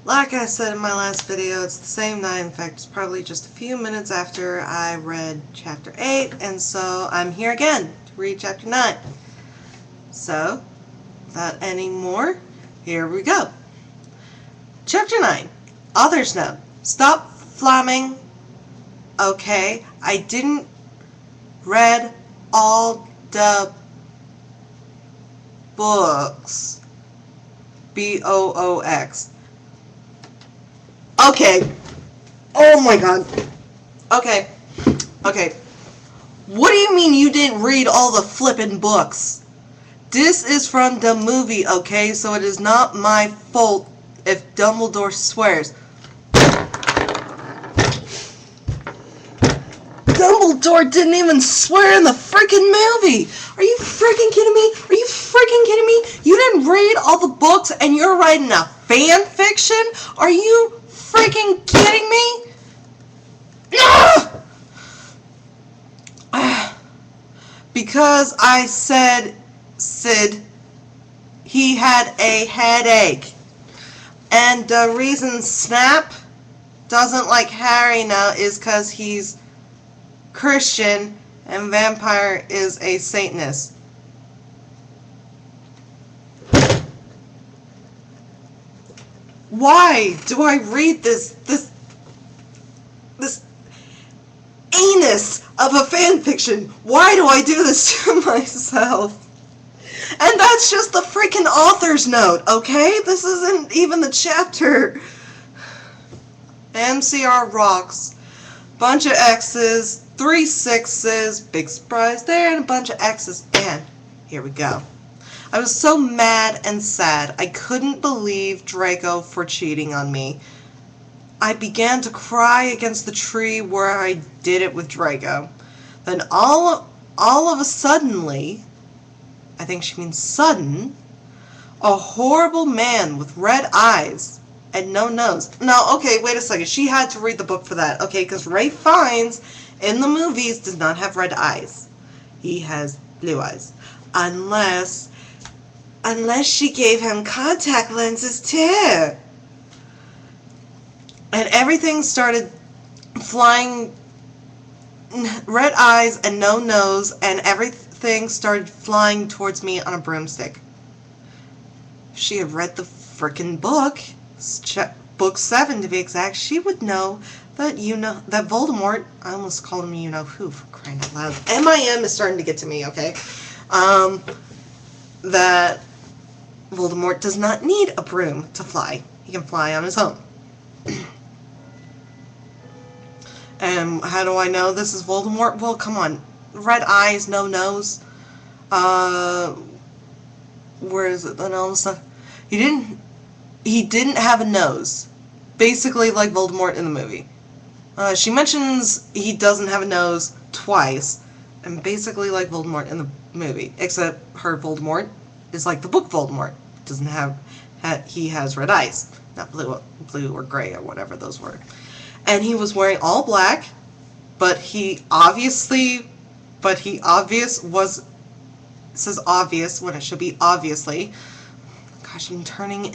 Like I said in my last video, it's the same night. In fact, it's probably just a few minutes after I read Chapter 8, and so I'm here again to read Chapter 9. So, without any more, here we go. Chapter 9. Author's Note. Stop flamming. Okay, I didn't read all the books. B-O-O-X. Okay. Oh my god. Okay. Okay. What do you mean you didn't read all the flippin' books? This is from the movie, okay? So it is not my fault if Dumbledore swears. Dumbledore didn't even swear in the freaking movie! Are you freaking kidding me? Are you freaking kidding me? You didn't read all the books and you're writing a fan fiction? Are you freaking kidding me? Because I said Sid, he had a headache. And the reason Snap doesn't like Harry now is because he's Christian and Vampire is a Satanist. Why do I read this anus of a fanfiction? Why do I do this to myself? And that's just the freaking author's note, okay? This isn't even the chapter. MCR rocks. Bunch of X's, 3 6s, big surprise there, and a bunch of X's, and here we go. I was so mad and sad. I couldn't believe Draco for cheating on me. I began to cry against the tree where I did it with Draco. Then all of a suddenly, I think she means sudden, a horrible man with red eyes and no nose. No, okay, wait a second. She had to read the book for that. Okay, because Ralph Fiennes in the movies does not have red eyes. He has blue eyes. Unless she gave him contact lenses too. And everything started flying, red eyes and no nose, and everything started flying towards me on a broomstick. If she had read the frickin' book, book 7 to be exact, she would know that that Voldemort, I almost called him you-know-who for crying out loud. MIM is starting to get to me, okay? That Voldemort does not need a broom to fly. He can fly on his own. And how do I know this is Voldemort? Well, come on. Red eyes, no nose. Where is it? The nose stuff. He didn't have a nose. Basically like Voldemort in the movie. She mentions he doesn't have a nose twice. And basically like Voldemort in the movie. Except her Voldemort is like the book Voldemort. Doesn't have he has red eyes. Not blue or gray or whatever those were. And he was wearing all black, but he says obvious when it should be obviously. Gosh, I'm turning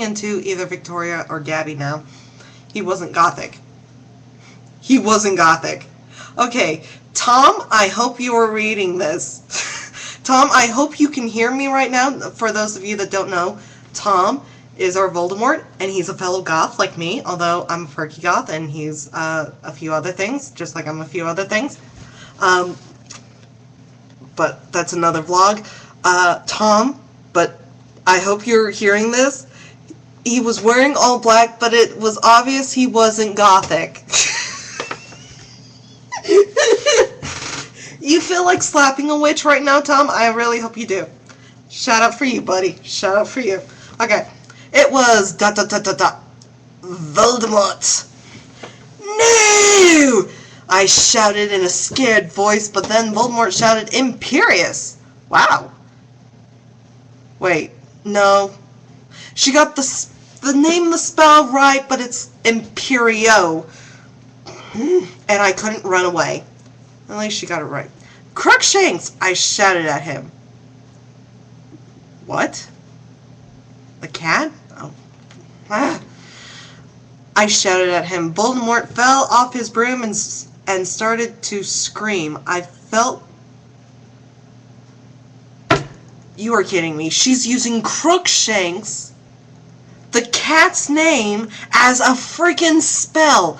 into either Victoria or Gabby now. He wasn't gothic. He wasn't gothic. Okay, Tom, I hope you are reading this. Tom, I hope you can hear me right now. For those of you that don't know, Tom is our Voldemort, and he's a fellow goth like me, although I'm a perky goth, and he's a few other things, just like I'm a few other things. But that's another vlog. Tom, but I hope you're hearing this. He was wearing all black, but it was obvious he wasn't gothic. You feel like slapping a witch right now, Tom? I really hope you do. Shout out for you, buddy. Shout out for you. Okay. It was Voldemort. No! I shouted in a scared voice, but then Voldemort shouted imperious. Wow. Wait, no. She got the name of the spell right, but it's Imperio. And I couldn't run away. At least she got it right. Crookshanks! I shouted at him. What? The cat? Oh. Ah. I shouted at him. Voldemort fell off his broom and started to scream. I felt... You are kidding me. She's using Crookshanks, the cat's name, as a freaking spell.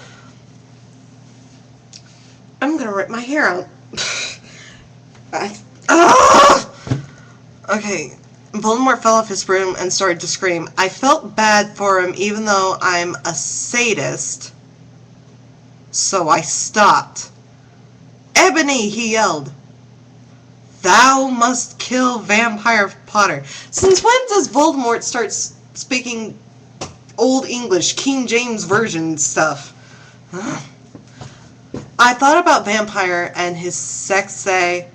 I'm gonna rip my hair out. Okay. Voldemort fell off his broom and started to scream. I felt bad for him even though I'm a sadist, so I stopped. Ebony, he yelled. Thou must kill Vampire Potter. Since when does Voldemort start speaking Old English, King James Version stuff? I thought about Vampire and his sexy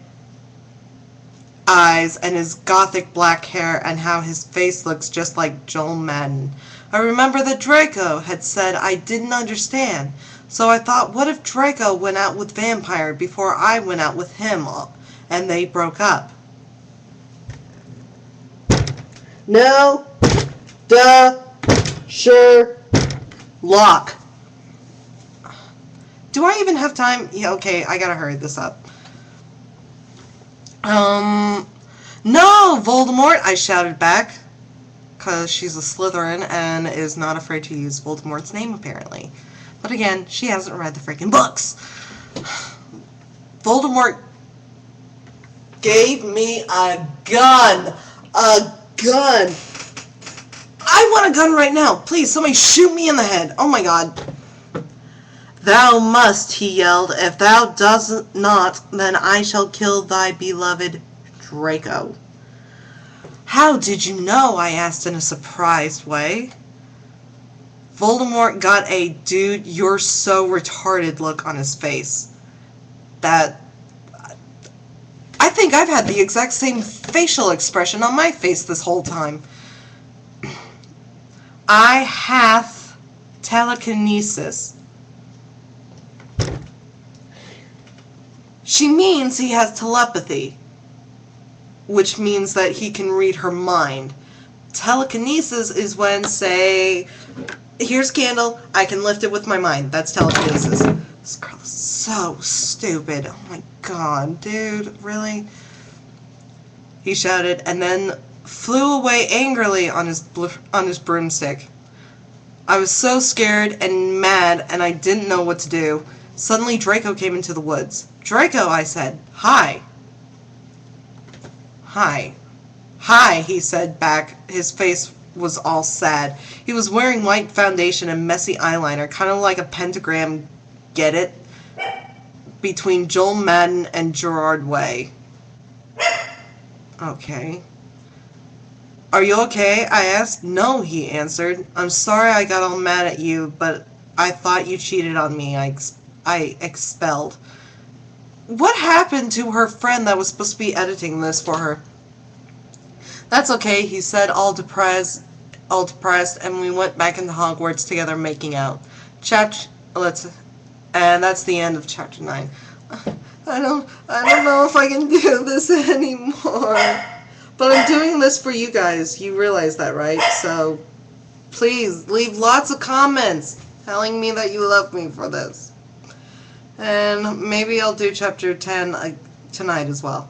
eyes and his gothic black hair and how his face looks just like Joel Madden. I remember that Draco had said I didn't understand, so I thought, what if Draco went out with Vampire before I went out with him and they broke up? No, duh, sure, lock. Do I even have time? Yeah, okay, I gotta hurry this up. No, Voldemort, I shouted back, because she's a Slytherin and is not afraid to use Voldemort's name, apparently. But again, she hasn't read the freaking books. Voldemort gave me a gun. A gun. I want a gun right now. Please, somebody shoot me in the head. Oh my god. Thou must, he yelled. If thou dost not, then I shall kill thy beloved Draco. How did you know? I asked in a surprised way. Voldemort got a dude, you're so retarded look on his face. I think I've had the exact same facial expression on my face this whole time. I hath telekinesis. She means he has telepathy, which means that he can read her mind. Telekinesis is when, say, here's a candle, I can lift it with my mind. That's telekinesis. This girl is so stupid. Oh my god, dude, really? He shouted, and then flew away angrily on his broomstick. I was so scared and mad, and I didn't know what to do. Suddenly, Draco came into the woods. Draco, I said. Hi. Hi. Hi, he said back. His face was all sad. He was wearing white foundation and messy eyeliner, kind of like a pentagram, get it? Between Joel Madden and Gerard Way. Okay. Are you okay? I asked. No, he answered. I'm sorry I got all mad at you, but I thought you cheated on me. I expelled. What happened to her friend that was supposed to be editing this for her? That's okay, he said, all depressed, and we went back into Hogwarts together making out. And that's the end of chapter 9. I don't know if I can do this anymore. But I'm doing this for you guys. You realize that, right? So please leave lots of comments telling me that you love me for this. And maybe I'll do chapter 10 tonight as well.